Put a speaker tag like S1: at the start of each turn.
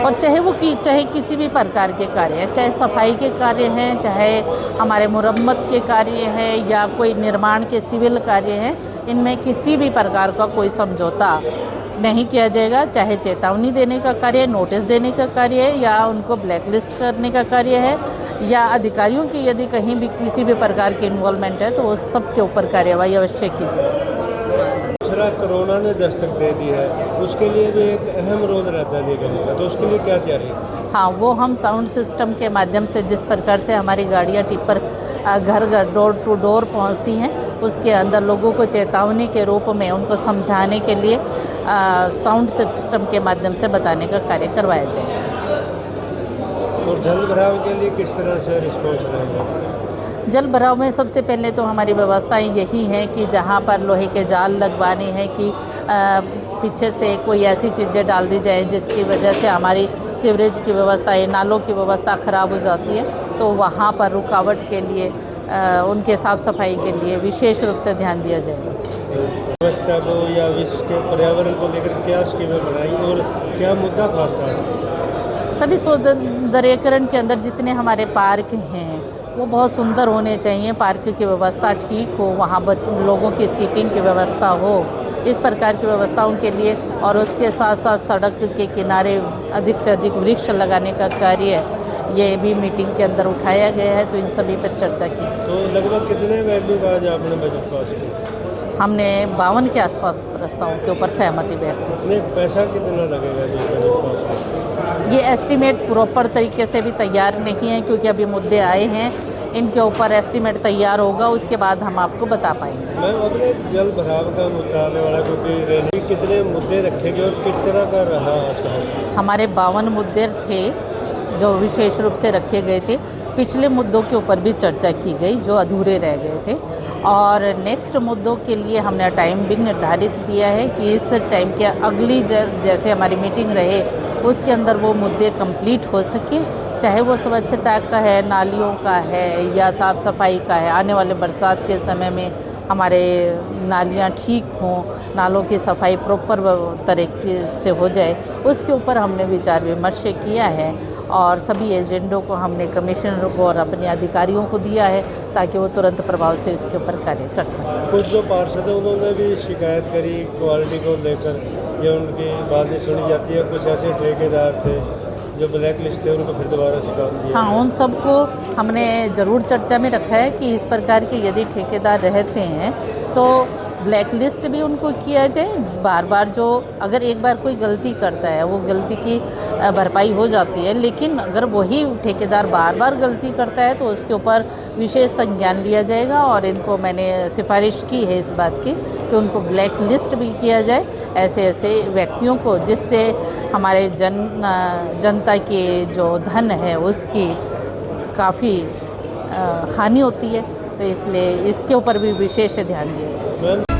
S1: और चाहे किसी भी प्रकार के कार्य हैं, चाहे सफाई के कार्य हैं, चाहे हमारे मुरम्मत के कार्य हैं या कोई निर्माण के सिविल कार्य हैं, इनमें किसी भी प्रकार का कोई समझौता नहीं किया जाएगा। चाहे चेतावनी देने का कार्य है, नोटिस देने का कार्य है या उनको ब्लैकलिस्ट करने का कार्य है या अधिकारियों की यदि कहीं भी किसी भी प्रकार की इन्वॉल्वमेंट है तो वो सब के ऊपर कार्यवाही अवश्य की जाए।
S2: दूसरा, कोरोना ने दस्तक दे दी है, उसके लिए भी एक अहम रोल रहता है निगम का, तो उसके लिए क्या तैयारी है?
S1: हाँ, वो हम साउंड सिस्टम के माध्यम से जिस प्रकार से हमारी गाड़ियाँ टिप्पर घर घर डोर टू डोर पहुँचती हैं, उसके अंदर लोगों को चेतावनी के रूप में उनको समझाने के लिए साउंड सिस्टम के माध्यम से बताने का कार्य करवाया जाए।
S2: और जल भराव के लिए किस तरह से रिस्पॉन्स रहेगा?
S1: जल भराव में सबसे पहले तो हमारी व्यवस्थाएं यही हैं कि जहाँ पर लोहे के जाल लगवाने हैं कि पीछे से कोई ऐसी चीज़ें डाल दी जाए जिसकी वजह से हमारी सीवरेज की व्यवस्था है, नालों की व्यवस्था ख़राब हो जाती है, तो वहाँ पर रुकावट के लिए उनके साफ़ सफाई के लिए विशेष रूप से ध्यान दिया जाएगा।
S2: व्यवस्था को या विश्व के पर्यावरण को लेकर क्या स्कीमें बनाई और क्या मुद्दा खास था?
S1: सभी सौंदर्यीकरण के अंदर जितने हमारे पार्क हैं वो बहुत सुंदर होने चाहिए, पार्क की व्यवस्था ठीक हो, वहाँ लोगों की सीटिंग की व्यवस्था हो, इस प्रकार की व्यवस्थाओं के लिए, और उसके साथ साथ सड़क के किनारे अधिक से अधिक वृक्ष लगाने का कार्य ये भी मीटिंग के अंदर उठाया गया है, तो इन सभी पर चर्चा की।
S2: तो लगभग कितने वैल्यू का आज आपने बजट पास किया?
S1: हमने 52 के आसपास प्रस्तावों के ऊपर सहमति व्यक्त की।
S2: नहीं, पैसा कितना लगेगा ये बजट पास?
S1: ये एस्टीमेट प्रॉपर तरीके से भी तैयार नहीं है क्योंकि अभी मुद्दे आए हैं, इनके ऊपर एस्टीमेट तैयार होगा, उसके बाद हम आपको बता पाएंगे।
S2: मैम, अपने जल भराव का मुद्दा आने वाला, क्योंकि रैली कितने मुद्दे रखे गए और किस तरह का रहा आज का?
S1: हमारे 52 मुद्दे थे जो विशेष रूप से रखे गए थे। पिछले मुद्दों के ऊपर भी चर्चा की गई जो अधूरे रह गए थे, और नेक्स्ट मुद्दों के लिए हमने टाइम भी निर्धारित किया है कि इस टाइम के अगली जैसे हमारी मीटिंग रहे उसके अंदर वो मुद्दे कंप्लीट हो सके, चाहे वो स्वच्छता का है, नालियों का है या साफ़ सफाई का है। आने वाले बरसात के समय में हमारे नालियाँ ठीक हों, नालों की सफाई प्रॉपर तरीके से हो जाए, उसके ऊपर हमने विचार विमर्श किया है और सभी एजेंडों को हमने कमिश्नर को और अपने अधिकारियों को दिया है ताकि वो तुरंत प्रभाव से इसके ऊपर कार्य कर सकें।
S2: कुछ जो पार्षद हैं उन्होंने भी शिकायत करी क्वालिटी को लेकर, या उनकी बात नहीं सुनी जाती है। कुछ ऐसे ठेकेदार थे जो ब्लैक लिस्ट थे, उनको फिर दोबारा से काम दिया।
S1: हाँ, उन सबको हमने ज़रूर चर्चा में रखा है कि इस प्रकार के यदि ठेकेदार रहते हैं तो ब्लैक लिस्ट भी उनको किया जाए। बार बार जो अगर एक बार कोई गलती करता है वो गलती की भरपाई हो जाती है, लेकिन अगर वही ठेकेदार बार बार गलती करता है तो उसके ऊपर विशेष संज्ञान लिया जाएगा। और इनको मैंने सिफारिश की है इस बात की कि उनको ब्लैक लिस्ट भी किया जाए ऐसे ऐसे व्यक्तियों को, जिससे हमारे जनता के जो धन है उसकी काफ़ी हानि होती है, तो इसलिए इसके ऊपर भी विशेष ध्यान दिया जाए।